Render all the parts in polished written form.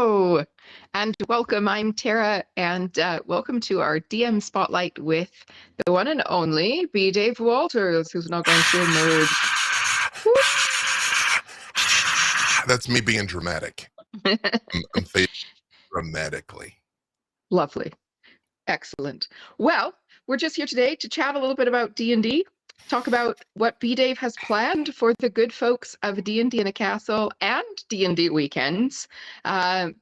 Hello and welcome. I'm Tara, and welcome to our DM Spotlight with the one and only B. Dave Walters, who's now going to emerge. That's me being dramatic. I'm fading dramatically. Lovely. Excellent. Well, we're just here today to chat a little bit about D&D, talk about what B. Dave has planned for the good folks of D&D in a Castle and D&D weekends.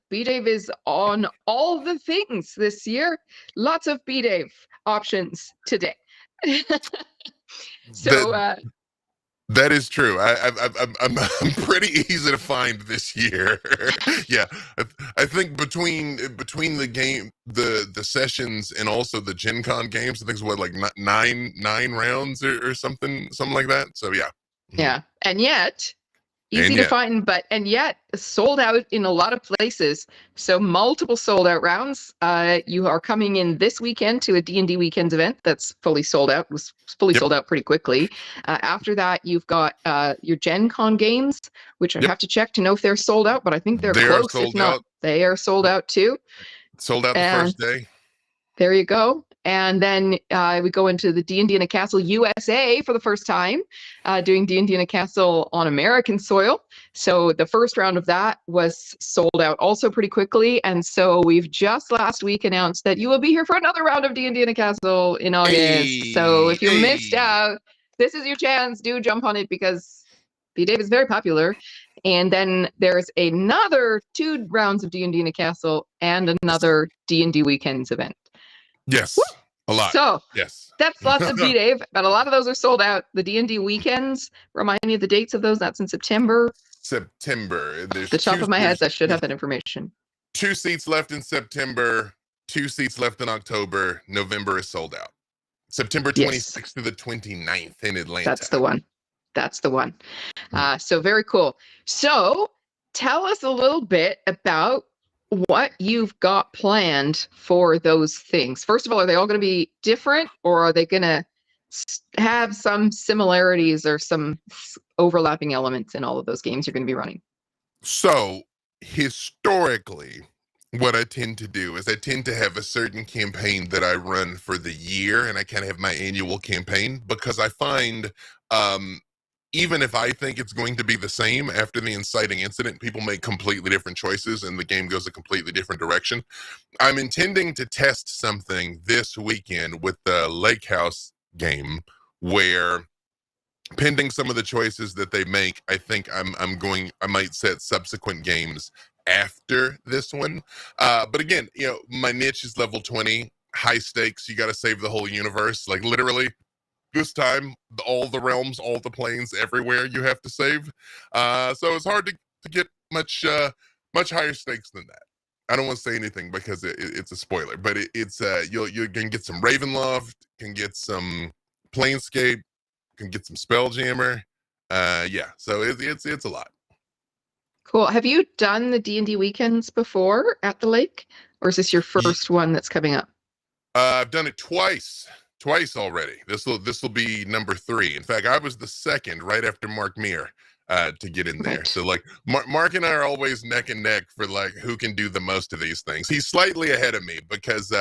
B. Dave is on all the things this year. Lots of B. Dave options today. That is true. I'm pretty easy to find this year. Yeah, I think between the game, the sessions, and also the Gen Con games, I think it's what, like nine rounds or something like that. So yeah. Yeah, and yet easy to find, and yet sold out in a lot of places. So multiple sold out rounds. You are coming in this weekend to a D&D Weekends event that's fully sold out. It was fully sold out pretty quickly. After that, you've got your Gen Con games, which I have to check to know if they're sold out, but I think they're close. If not, they are sold out too. Sold out the first day. There you go. And then we go into the D&D in a Castle USA for the first time, doing D&D in a Castle on American soil. So the first round of that was sold out also pretty quickly. And so we've just last week announced that you will be here for another round of D&D in a Castle in August. So if you missed out, this is your chance. Do jump on it because B-Dave is very popular. And then there's another 2 rounds of D&D in a Castle and another D&D Weekends event. Yes. Woo! A lot. So yes, that's lots of B-Dave, but a lot of those are sold out. The D&D weekends, remind me of the dates of those. That's in September. There's the top of my head, I should have that information. 2 seats left in September, 2 seats left in October. November is sold out. September 26th to the 29th in Atlanta. That's the one. That's the one. So very cool. So tell us a little bit about what you've got planned for those things. First of all, are they all going to be different, or are they going to have some similarities or some overlapping elements in all of those games you're going to be running? So historically, what I tend to do is I tend to have a certain campaign that I run for the year, and I kind of have my annual campaign, because I find even if I think it's going to be the same after the inciting incident, people make completely different choices and the game goes a completely different direction. I'm intending to test something this weekend with the Lakehouse game where, pending some of the choices that they make, I think I might set subsequent games after this one. But again, my niche is level 20, high stakes. You got to save the whole universe. Like literally, this time, all the realms, all the planes, everywhere you have to save. So it's hard to get much higher stakes than that. I don't want to say anything because it's a spoiler, but it's you can get some Ravenloft, can get some Planescape, can get some Spelljammer. So it's a lot. Cool. Have you done the D&D weekends before at the lake, or is this your first one that's coming up? I've done it twice already. This will be number 3. In fact, I was the second right after Mark Meir to get in there. Right. So like Mark and I are always neck and neck for like who can do the most of these things. He's slightly ahead of me because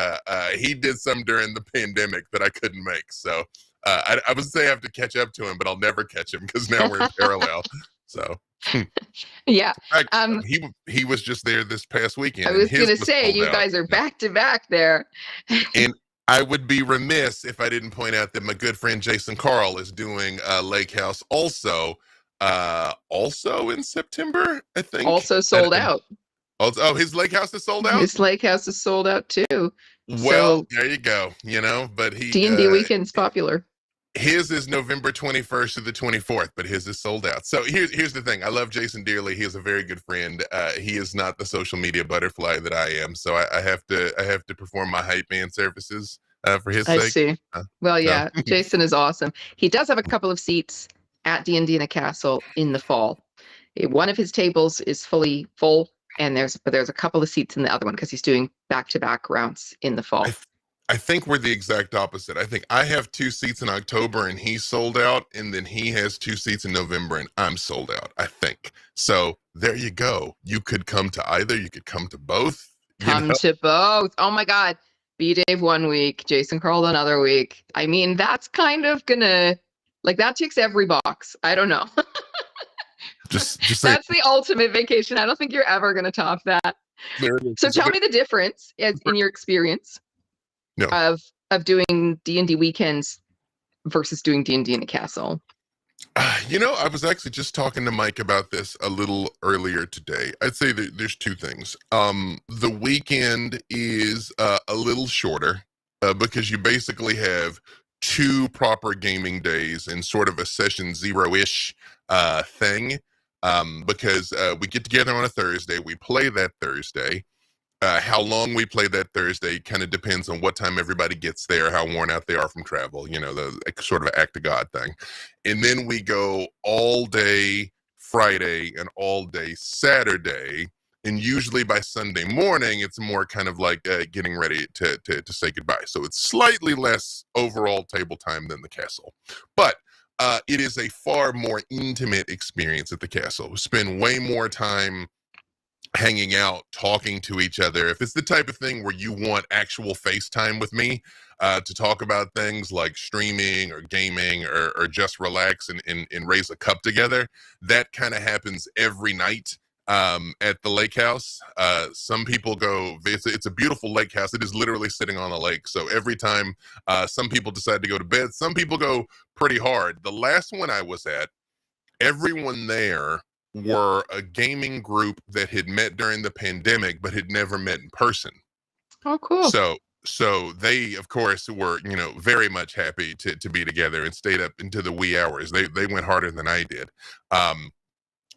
he did some during the pandemic that I couldn't make. So I would say I have to catch up to him, but I'll never catch him because now we're in parallel. So yeah, he was just there this past weekend. I was going to say you guys are back to back there. And I would be remiss if I didn't point out that my good friend Jason Carl is doing Lakehouse also in September, I think. Also sold out. Oh, his Lakehouse is sold out? His Lakehouse is sold out too. Well, so, there you go. But he D&D weekend's popular. His is November 21st to the 24th, but his is sold out. So here's the thing. I love Jason dearly. He is a very good friend. He is not the social media butterfly that I am. So I have to perform my hype man services for his sake. I see. Well, yeah, Jason is awesome. He does have a couple of seats at D&D in a Castle in the fall. One of his tables is fully full, and there's a couple of seats in the other one because he's doing back-to-back rounds in the fall. I think we're the exact opposite. I think I have 2 seats in October and he's sold out, and then he has 2 seats in November and I'm sold out, I think. So there you go. You could come to either, you could come to both. Come to both. Oh my God. B Dave one week, Jason Carl another week. I mean, that's kind of gonna, like, that ticks every box. I don't know. Just say That's the ultimate vacation. I don't think you're ever gonna top that. there it is. So tell me the difference in your experience No. of doing D&D weekends versus doing D&D in a castle. I was actually just talking to Mike about this a little earlier today. I'd say there's two things. The weekend is a little shorter because you basically have 2 proper gaming days in sort of a session zero-ish thing. Because we get together on a Thursday, we play that Thursday. How long we play that Thursday kind of depends on what time everybody gets there, how worn out they are from travel, the sort of act of God thing. And then we go all day Friday and all day Saturday. And usually by Sunday morning, it's more kind of like getting ready to say goodbye. So it's slightly less overall table time than the castle. But it is a far more intimate experience at the castle. We spend way more time hanging out, talking to each other. If it's the type of thing where you want actual FaceTime with me to talk about things like streaming or gaming or just relax and raise a cup together, that kind of happens every night at the Lakehouse. Some people go, it's a beautiful lake house. It is literally sitting on a lake. So every time some people decide to go to bed, some people go pretty hard. The last one I was at, everyone there were a gaming group that had met during the pandemic but had never met in person. Oh, cool. So they, of course, were very much happy to be together and stayed up into the wee hours. They went harder than I did.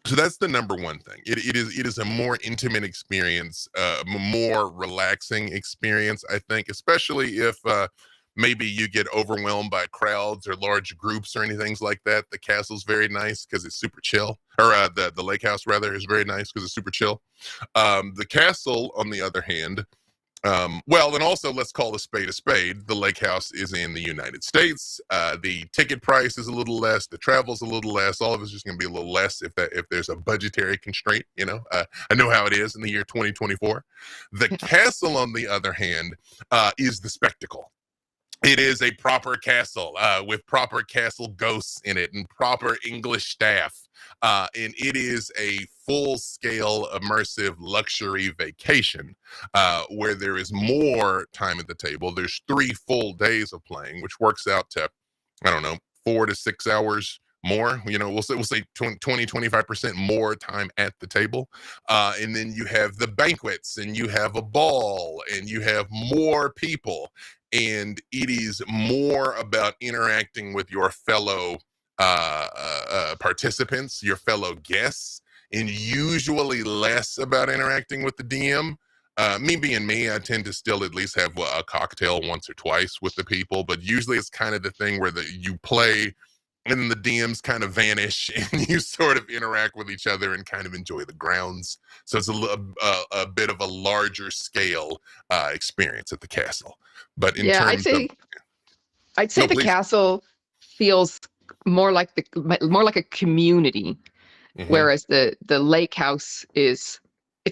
So that's the number one thing. It is a more intimate experience, a more relaxing experience, I think, especially if maybe you get overwhelmed by crowds or large groups or anything like that. The castle's very nice because it's super chill. Or the lake house, rather, is very nice because it's super chill. The castle, on the other hand, and also let's call a spade a spade. The lake house is in the United States. The ticket price is a little less. The travel's a little less. All of it's just going to be a little less if there's a budgetary constraint. I know how it is in the year 2024. The castle, on the other hand, is the spectacle. It is a proper castle with proper castle ghosts in it and proper English staff. And it is a full-scale, immersive luxury vacation where there is more time at the table. There's 3 full days of playing, which works out to, 4 to 6 hours more. We'll say 20-25% more time at the table. And then you have the banquets and you have a ball and you have more people. And it is more about interacting with your fellow participants, your fellow guests, and usually less about interacting with the DM. Me being me, I tend to still at least have a cocktail once or twice with the people, but usually it's kind of the thing where you play and the DMs kind of vanish and you sort of interact with each other and kind of enjoy the grounds. So it's a bit of a larger scale experience at the castle. But in terms I'd say the castle feels more like a community, whereas the lake house it's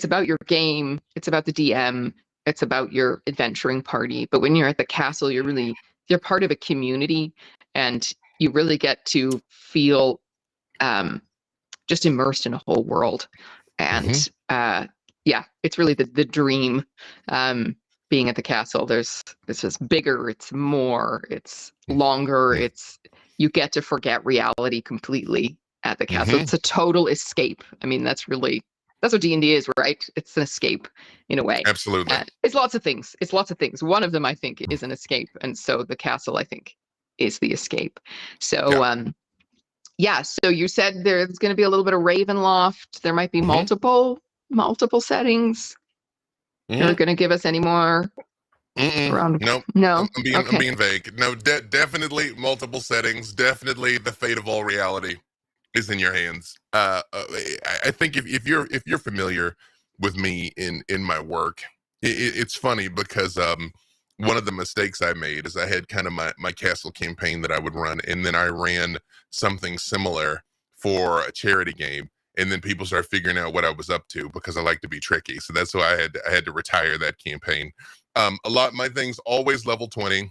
about your game, it's about the DM, it's about your adventuring party. But when you're at the castle, you're part of a community, and you really get to feel just immersed in a whole world. And it's really the dream. Being at the castle, it's just bigger, it's more, it's longer, you get to forget reality completely at the castle. It's a total escape. I mean, that's what D&D is, right? It's an escape in a way. Absolutely. It's lots of things. One of them, I think, is an escape. And so the castle, I think, is the escape. So, so you said there's going to be a little bit of Ravenloft. There might be multiple settings. You're going to give us any more? No. I'm being vague. No, definitely multiple settings. Definitely the fate of all reality is in your hands. I think if you're familiar with me in my work, it's funny because one of the mistakes I made is I had kind of my castle campaign that I would run, and then I ran something similar for a charity game, and then people started figuring out what I was up to because I like to be tricky. So that's why I had to retire that campaign. My things always level 20.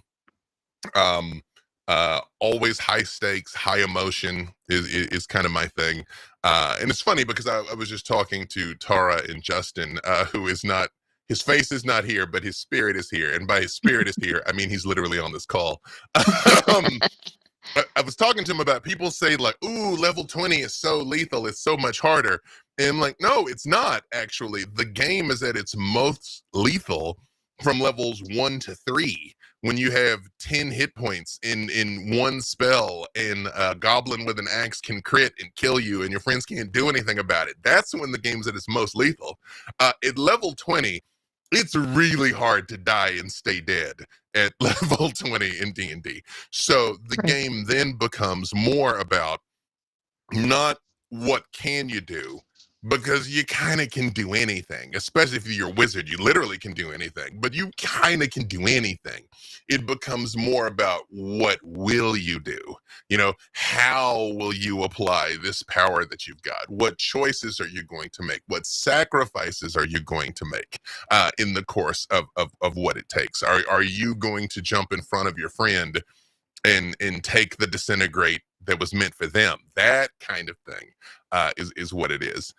Always high stakes, high emotion is kind of my thing. And it's funny because I was just talking to Tara and Justin, who is not, his face is not here, but his spirit is here. And by his spirit is here, I mean he's literally on this call. I was talking to him about, people say like, ooh, level 20 is so lethal, it's so much harder. And I'm like, no, it's not actually. The game is at its most lethal from levels 1 to 3. When you have 10 hit points in one spell, and a goblin with an axe can crit and kill you, and your friends can't do anything about it. That's when the game's at its most lethal. At level 20, it's really hard to die and stay dead at level 20 in D&D. So the game then becomes more about not what can you do, because you kind of can do anything, especially if you're a wizard. You literally can do anything, but you kind of can do anything. It becomes more about what will you do? You know, how will you apply this power that you've got? What choices are you going to make? What sacrifices are you going to make in the course of what it takes? Are you going to jump in front of your friend and take the disintegrate that was meant for them? That kind of thing is what it is.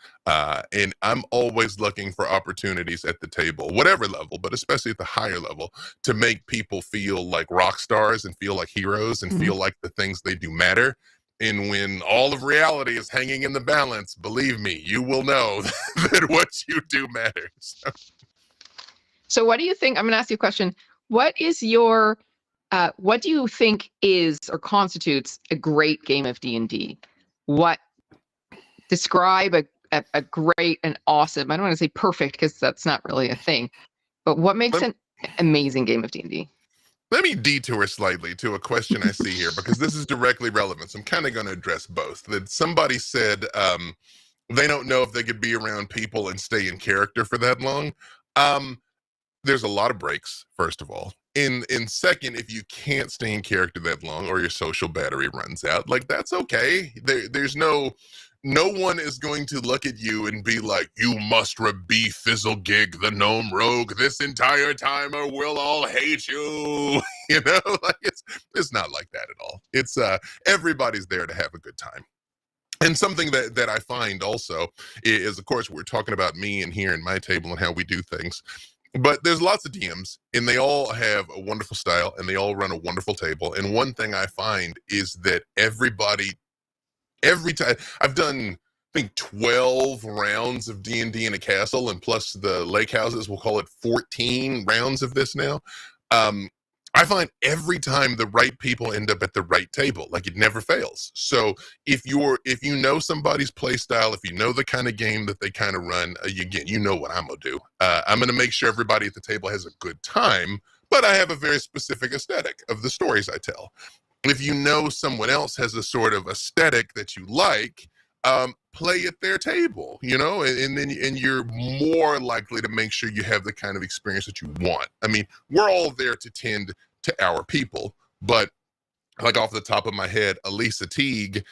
And I'm always looking for opportunities at the table, whatever level, but especially at the higher level, to make people feel like rock stars and feel like heroes and feel like the things they do matter. And when all of reality is hanging in the balance, believe me, you will know that what you do matters. So what do you think? I'm going to ask you a question. What is your what do you think is or constitutes a great game of D&D? What describe a great and awesome, I don't want to say perfect because that's not really a thing, but what makes an amazing game of D&D? Let me detour slightly to a question I see here, because this is directly relevant. So I'm kind of going to address both. That somebody said they don't know if they could be around people and stay in character for that long. There's a lot of breaks, first of all. And second, if you can't stay in character that long or your social battery runs out, like, that's okay. There's no one is going to look at you and be like, you must be Fizzlegig the gnome rogue this entire time or we'll all hate you. You know, like, it's not like that at all. It's everybody's there to have a good time. And something that I find also is, of course, we're talking about me and here and my table and how we do things. But there's lots of DMs, and they all have a wonderful style, and they all run a wonderful table. And one thing I find is that every time I've done, I think, 12 rounds of D&D in a castle, and plus the Lakehouses, we'll call it 14 rounds of this now. I find every time the right people end up at the right table. Like, it never fails. So if you know somebody's play style, if you know the kind of game that they kind of run, you know what I'm gonna do. I'm gonna make sure everybody at the table has a good time, but I have a very specific aesthetic of the stories I tell. If you know someone else has a sort of aesthetic that you like, play at their table, you know, and you're more likely to make sure you have the kind of experience that you want. I mean, we're all there to tend to our people, but like, off the top of my head, Elisa Teague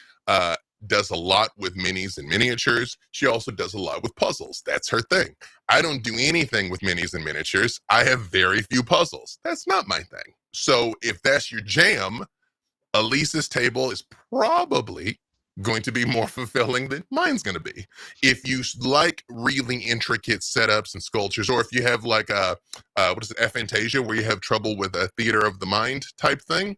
does a lot with minis and miniatures. She also does a lot with puzzles. That's her thing. I don't do anything with minis and miniatures. I have very few puzzles. That's not my thing. So if that's your jam, Elisa's table is probably going to be more fulfilling than mine's going to be. If you like really intricate setups and sculptures, or if you have like aphantasia, where you have trouble with a theater of the mind type thing,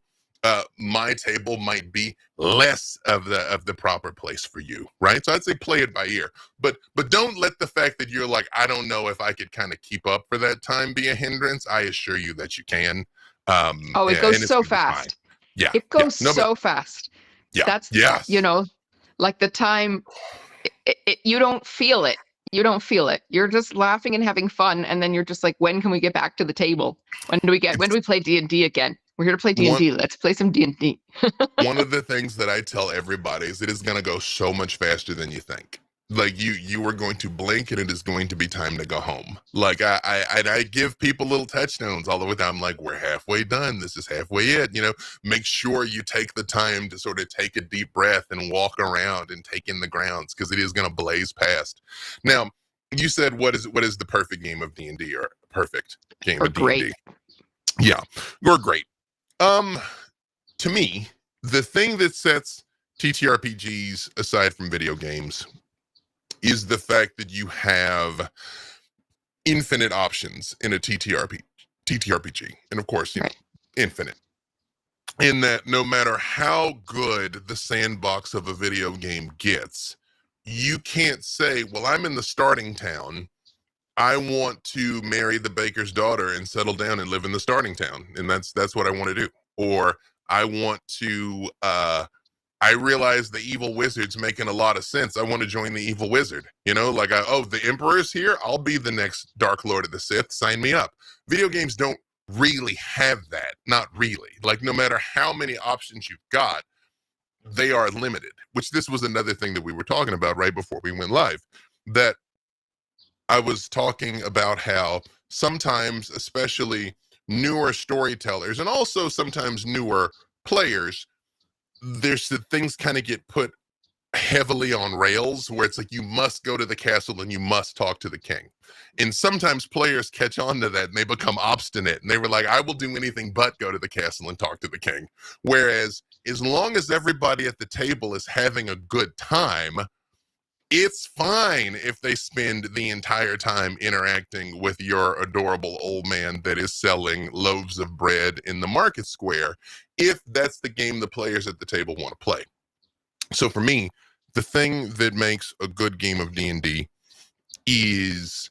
my table might be less of the proper place for you, right? So I'd say play it by ear, but don't let the fact that you're like, I don't know if I could kind of keep up for that time, be a hindrance. I assure you that you can. It goes so fast. Yeah, it goes so fast. Yeah, that's you know, like the time. You don't feel it. You don't feel it. You're just laughing and having fun, and then you're just like, when can we get back to the table? When do we play D&D again? We're here to play D&D. Let's play some D&D. One of the things that I tell everybody is it is going to go so much faster than you think. Like you are going to blink and it is going to be time to go home. Like I give people little touchstones all the way down. I'm like, we're halfway done. This is halfway it. You know, make sure you take the time to sort of take a deep breath and walk around and take in the grounds, because it is going to blaze past. Now, you said what is the perfect game of D&D, or perfect game Or of D&D? great. Yeah, or great. To me, the thing that sets TTRPGs aside from video games is the fact that you have infinite options in a TTRPG. And of course, you know, Right. infinite. In that no matter how good the sandbox of a video game gets, you can't say, well, I'm in the starting town. I want to marry the baker's daughter and settle down and live in the starting town. And that's what I want to do. Or I want to I realize the evil wizard's making a lot of sense. I want to join the evil wizard. You know, like, oh, the emperor's here. I'll be the next Dark Lord of the Sith. Sign me up. Video games don't really have that. Not really. Like, no matter how many options you've got, they are limited, which this was another thing that we were talking about right before we went live, that I was talking about how sometimes, especially newer storytellers and also sometimes newer players, there's the things kind of get put heavily on rails where it's like you must go to the castle and you must talk to the king. And sometimes players catch on to that and they become obstinate and they were like, I will do anything but go to the castle and talk to the king. Whereas as long as everybody at the table is having a good time, it's fine if they spend the entire time interacting with your adorable old man that is selling loaves of bread in the market square, if that's the game the players at the table want to play. So for me, the thing that makes a good game of D&D is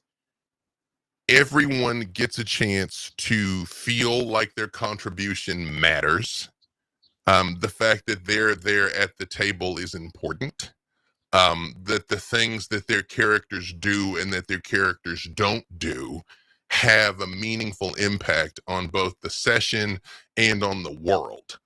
everyone gets a chance to feel like their contribution matters. The fact that they're there at the table is important. That the things that their characters do and that their characters don't do have a meaningful impact on both the session and on the world.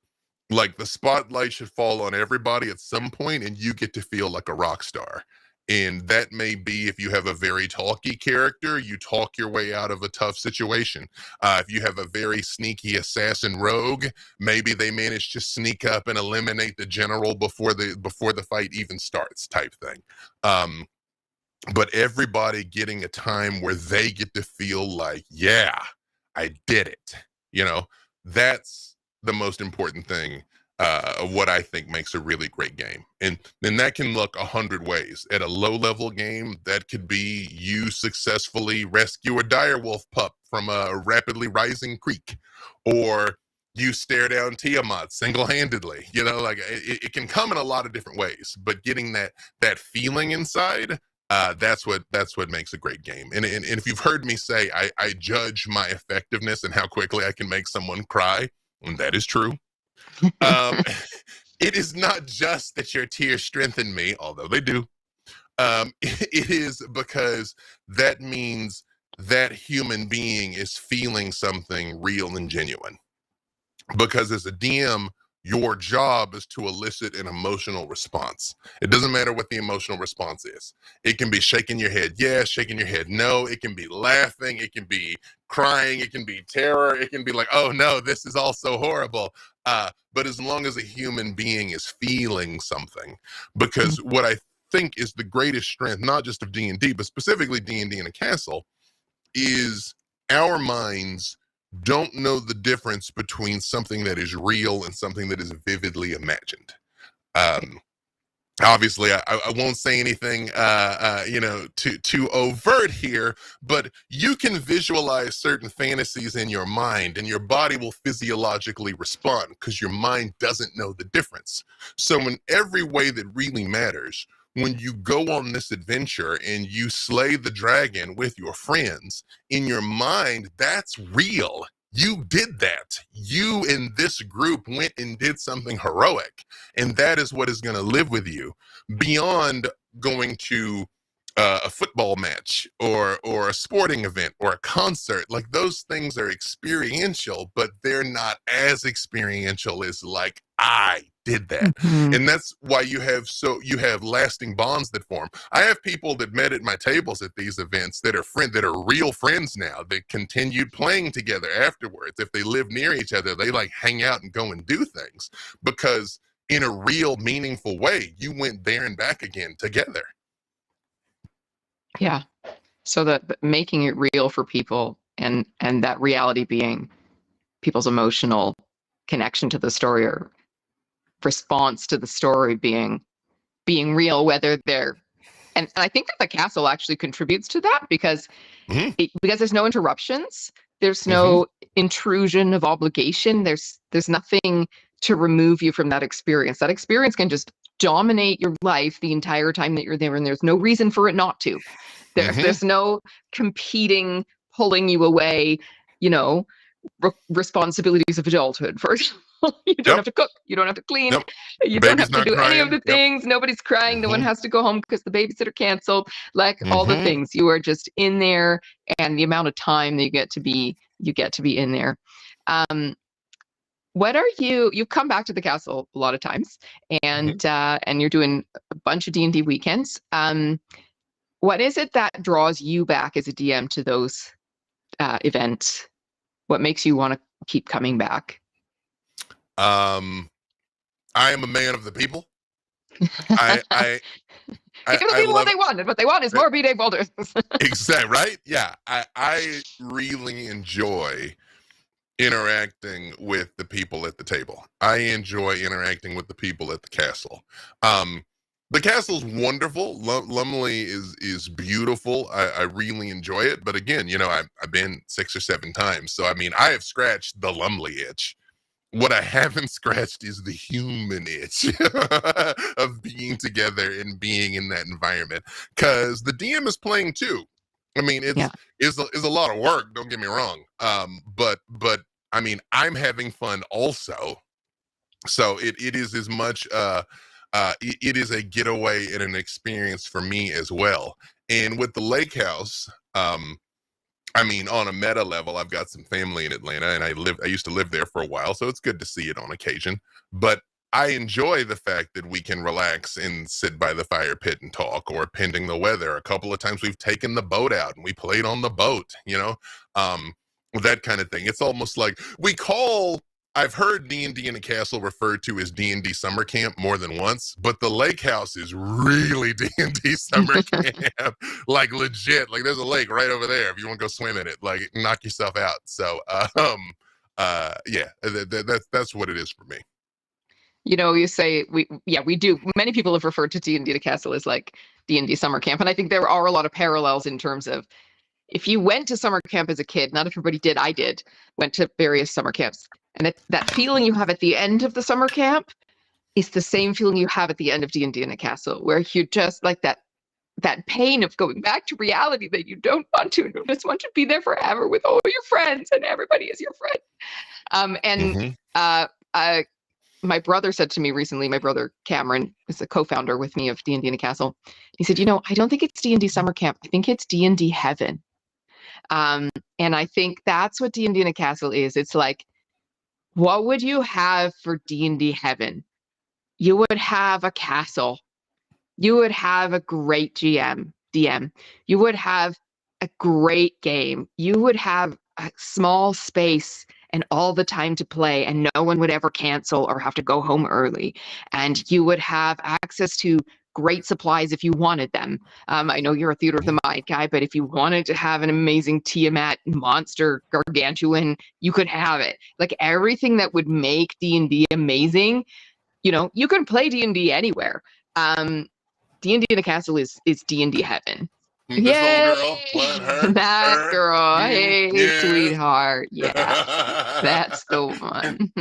Like, the spotlight should fall on everybody at some point and you get to feel like a rock star. And that may be if you have a very talky character, you talk your way out of a tough situation. If you have a very sneaky assassin rogue, maybe they manage to sneak up and eliminate the general before the fight even starts, type thing. But everybody getting a time where they get to feel like, yeah, I did it. You know, that's the most important thing of what I think makes a really great game. And then that can look 100 ways. At a low level game, that could be you successfully rescue a direwolf pup from a rapidly rising creek, or you stare down Tiamat single-handedly. You know, like it can come in a lot of different ways, but getting that feeling inside, that's what makes a great game. And if you've heard me say I judge my effectiveness and how quickly I can make someone cry, and that is true. It is not just that your tears strengthen me, although they do. It is because that means that human being is feeling something real and genuine. Because as a DM, your job is to elicit an emotional response. It doesn't matter what the emotional response is. It can be shaking your head yes, shaking your head no. It can be laughing. It can be crying. It can be terror. It can be like, oh no, this is all so horrible. But as long as a human being is feeling something, because what I think is the greatest strength, not just of D&D, but specifically D&D in a castle, is our minds don't know the difference between something that is real and something that is vividly imagined. Obviously, I won't say anything, too overt here, but you can visualize certain fantasies in your mind and your body will physiologically respond because your mind doesn't know the difference. So in every way that really matters, when you go on this adventure and you slay the dragon with your friends, in your mind, that's real. You did that. You and this group went and did something heroic. And that is what is going to live with you beyond going to a football match or a sporting event or a concert. Like, those things are experiential, but they're not as experiential as like, I did that. Mhm. And that's why you have lasting bonds that form. I have people that met at my tables at these events that are real friends now, that continued playing together afterwards. If they live near each other, they like hang out and go and do things because in a real meaningful way, you went there and back again together. Yeah. So that making it real for people, and that reality being people's emotional connection to the story, or response to the story being real, whether they're, and I think that the castle actually contributes to that, because because there's no interruptions, there's no intrusion of obligation, there's nothing to remove you from that experience. That experience can just dominate your life the entire time that you're there, and there's no reason for it not to. There's no competing, pulling you away, you know, responsibilities of adulthood. For example, you don't have to cook, you don't have to clean, you don't Baby's have to not do any of crying. the things. Nobody's crying. No one has to go home because the babysitter canceled. Like all the things, you are just in there, and the amount of time that you get to be in there. What are you've come back to the castle a lot of times, and you're doing a bunch of D&D weekends. What is it that draws you back as a DM to those events? What makes you want to keep coming back? I am a man of the people. Give the people what they want, and what they want is more B-Day folders. Exactly, right? Yeah, I really enjoy interacting with the people at the table. I enjoy interacting with the people at the castle. The castle's wonderful. Lumley is beautiful. I really enjoy it. But again, I've been 6 or 7 times. So, I mean, I have scratched the Lumley itch. What I haven't scratched is the human itch of being together and being in that environment. Because the DM is playing too. I mean, it's a lot of work. Don't get me wrong. But I mean, I'm having fun also. So it is as much. It is a getaway and an experience for me as well. And with the Lakehouse, I mean, on a meta level, I've got some family in Atlanta, and I used to live there for a while, so it's good to see it on occasion. But I enjoy the fact that we can relax and sit by the fire pit and talk, or pending the weather. A couple of times we've taken the boat out and we played on the boat, that kind of thing. It's almost like I've heard D&D in a castle referred to as D&D summer camp more than once, but the Lakehouse is really D&D summer camp, like legit. Like there's a lake right over there if you want to go swim in it, like knock yourself out. So, yeah, that's what it is for me. You say we do. Many people have referred to D&D the castle as like D&D summer camp, and I think there are a lot of parallels in terms of, if you went to summer camp as a kid, not everybody did. I went to various summer camps. And that feeling you have at the end of the summer camp is the same feeling you have at the end of D&D in a castle, where you're just like that pain of going back to reality that you don't want to. You just want to be there forever with all your friends, and everybody is your friend. My brother said to me recently, my brother Cameron is a co-founder with me of D&D in a castle. He said, I don't think it's D&D summer camp. I think it's D&D heaven. And I think that's what D&D in a castle is. It's like, what would you have for D&D heaven? You would have a castle. You would have a great DM. You would have a great game. You would have a small space and all the time to play, and no one would ever cancel or have to go home early. And you would have access to great supplies if you wanted them. I know you're a theater of the mind guy, but if you wanted to have an amazing Tiamat monster gargantuan, you could have it. Like everything that would make D&D amazing, you can play D&D anywhere. D&D in a castle is D&D heaven. This old girl, let her, that girl, hey, yeah. sweetheart, yeah, that's the one.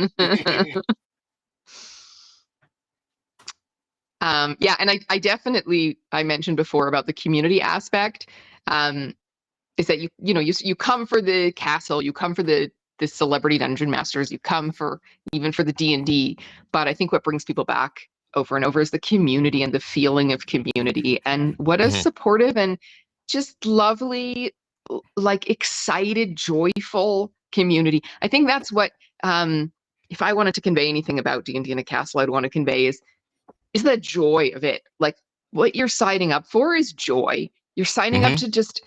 Yeah, and I definitely, I mentioned before about the community aspect, is that you come for the castle, you come for the celebrity dungeon masters, you come for even for the D&D, but I think what brings people back over and over is the community and the feeling of community, and what a supportive and just lovely, like excited, joyful community. I think that's what if I wanted to convey anything about D&D in a castle, I'd want to convey is the joy of it. Like, what you're signing up for is joy. You're signing up Hmm. to just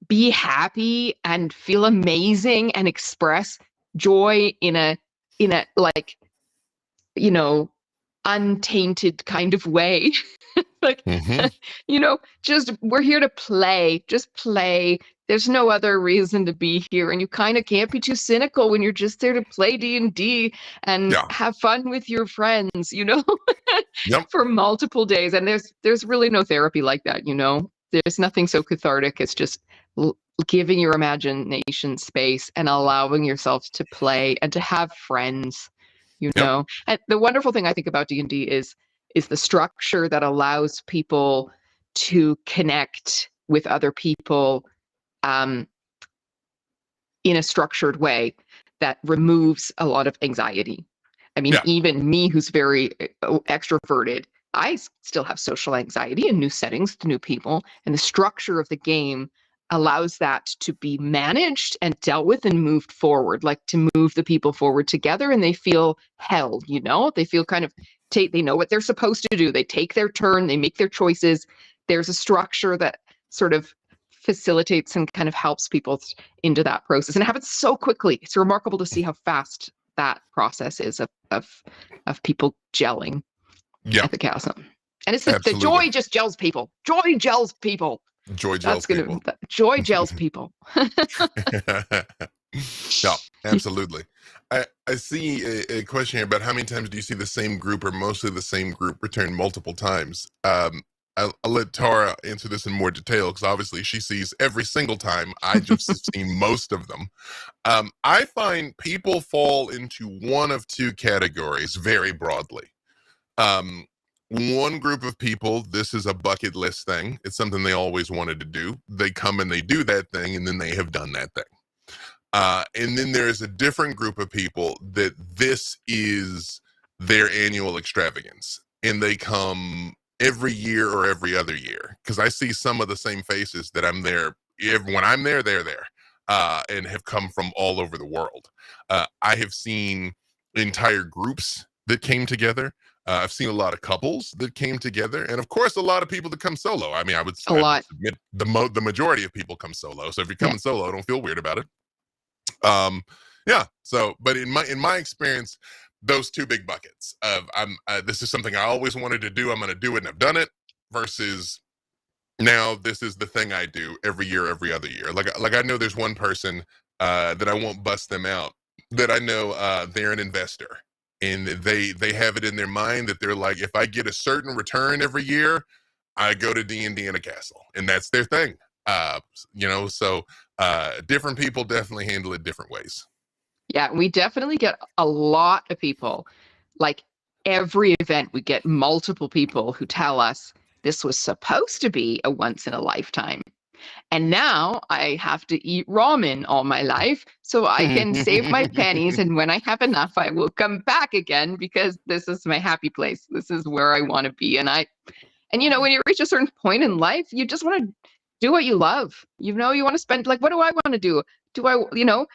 be happy and feel amazing and express joy in a like, you know, untainted kind of way. Like, Hmm. you know, just we're here to play, just play. There's no other reason to be here, and you kind of can't be too cynical when you're just there to play D&D and Yeah. have fun with your friends, you know, Yep. for multiple days. And there's really no therapy like that, you know. There's nothing so cathartic as just giving your imagination space and allowing yourself to play and to have friends, you Yep. know. And the wonderful thing I think about D&D is the structure that allows people to connect with other people in a structured way that removes a lot of anxiety. I mean, Yeah. even me, who's very extroverted, I still have social anxiety in new settings to new people. And the structure of the game allows that to be managed and dealt with and moved forward, like to move the people forward together, and they feel held, you know, they feel kind of, they know what they're supposed to do. They take their turn, they make their choices. There's a structure that sort of facilitates and kind of helps people into that process, and it happens so quickly. It's remarkable to see how fast that process is of people gelling Yeah. at the castle. And it's the Absolutely. joy just gels people. Joy gels people. Joy That's gels gonna people. joy gels people. Yeah, absolutely. I see a question here about how many times do you see the same group or mostly the same group return multiple times? I'll let Tara answer this in more detail because obviously she sees every single time. I just have seen most of them. I find people fall into one of two categories very broadly. Um, One group of people, this is a bucket list thing. It's something they always wanted to do. They come and they do that thing, and then they have done that thing. And then there's a different group of people that this is their annual extravagance, and they come every year or every other year. Because I see some of the same faces that I'm there. When I'm there, they're there, and have come from all over the world. I have seen entire groups that came together. I've seen a lot of couples that came together, and of course, a lot of people that come solo. I mean, A I would lot. submit the majority of people come solo. So if you're Yeah. coming solo, don't feel weird about it. Yeah. So, but in my experience, those two big buckets of this is something I always wanted to do. I'm going to do it, and I've done it. Versus now, this is the thing I do every year, every other year. Like I know there's one person that I won't bust them out. That I know they're an investor, and they have it in their mind that they're like, if I get a certain return every year, I go to D&D in a castle, and that's their thing. You know, so different people definitely handle it different ways. Yeah, we definitely get a lot of people. Like, every event, we get multiple people who tell us this was supposed to be a once in a lifetime. And now I have to eat ramen all my life so I can save my pennies. And when I have enough, I will come back again because this is my happy place. This is where I want to be. And you know, when you reach a certain point in life, you just want to do what you love. You know, you want to spend, like, what do I want to do? Do I, you know,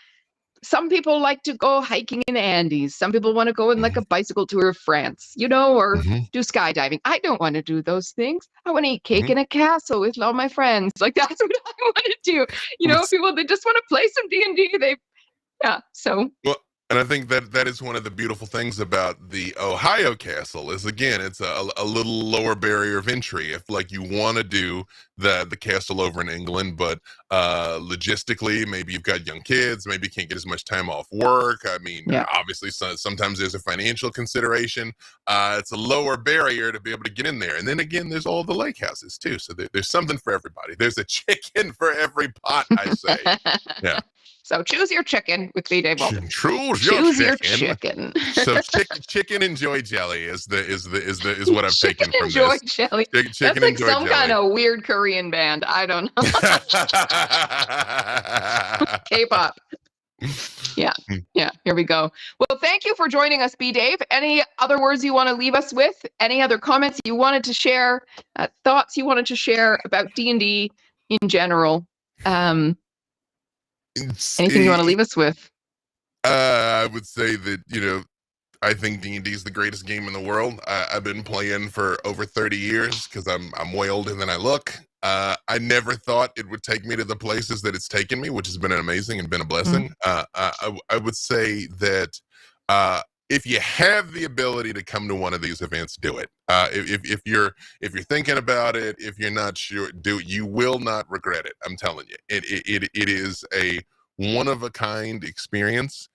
some people like to go hiking in the Andes. Some people want to go on like a bicycle tour of France, you know, or Mhm, do skydiving. I don't want to do those things. I want to eat cake mhm. in a castle with all my friends. Like, that's what I want to do. You know, It's- people, they just want to play some D&D. Yeah. So Well, and I think that is one of the beautiful things about the Ohio castle is again, it's a little lower barrier of entry. If like you want to do the castle over in England, but logistically, maybe you've got young kids, maybe you can't get as much time off work. I mean, yeah. obviously, sometimes there's a financial consideration. It's a lower barrier to be able to get in there. And then again, there's all the lake houses too. So there's something for everybody. There's a chicken for every pot, I say. Yeah. So choose your chicken with B. Dave Walters. Choose Choose your chicken. chicken. So chicken and joy jelly is what I've taken from Joy this. jelly. Chicken That's and like joy some kind jelly. of weird Korean band. I don't know. K-pop. Yeah. Yeah. Here we go. Well, thank you for joining us, B. Dave. Any other words you want to leave us with? Any other comments you wanted to share? Thoughts you wanted to share about D&D in general? Anything you want to leave us with? I would say that I think D&D is the greatest game in the world. I've been playing for over 30 years because I'm way older than I look. I never thought it would take me to the places that it's taken me, which has been amazing and been a blessing. I would say that if you have the ability to come to one of these events, do it. If you're thinking about it, if you're not sure, do it. You will not regret it. I'm telling you, it is a one of a kind experience.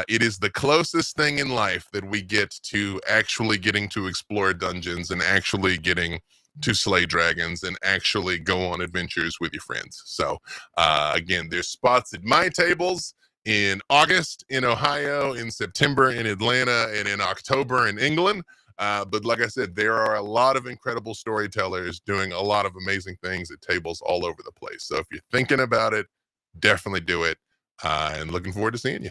It is the closest thing in life that we get to actually getting to explore dungeons and actually getting to slay dragons and actually go on adventures with your friends. So again, there's spots at my tables in August in Ohio, in September in Atlanta, and in October in England. But like I said, there are a lot of incredible storytellers doing a lot of amazing things at tables all over the place. So if you're thinking about it, definitely do it. And looking forward to seeing you.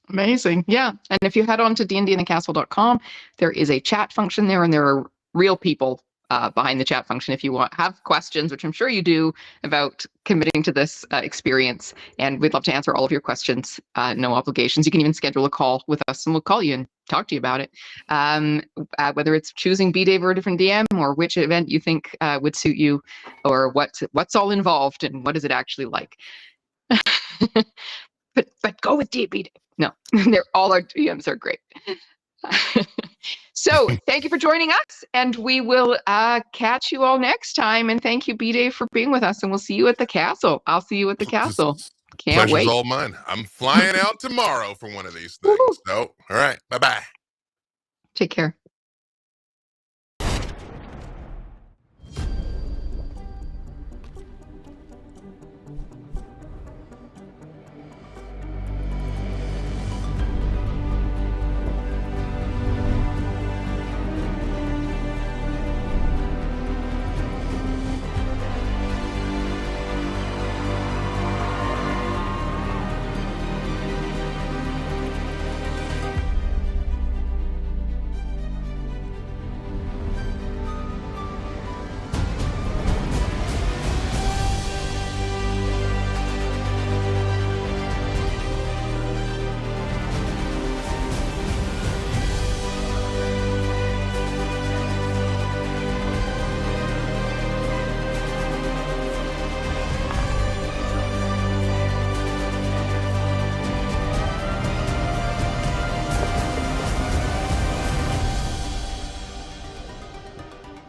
Amazing. Yeah. And if you head on to dndandthecastle.com, there is a chat function there, and there are real people behind the chat function if you have questions, which I'm sure you do, about committing to this experience. And we'd love to answer all of your questions. No obligations. You can even schedule a call with us and we'll call you and talk to you about it. Whether it's choosing B-Day for a different DM or which event you think would suit you, or what's all involved and what is it actually like. But go with DB. No, all our DMs are great. So thank you for joining us, and we will catch you all next time. And thank you, B-Day, for being with us, and we'll see you at the castle. I'll see you at the castle. Can't Pleasure's wait. all mine. I'm flying out tomorrow for one of these things. So, all right. Bye-bye. Take care.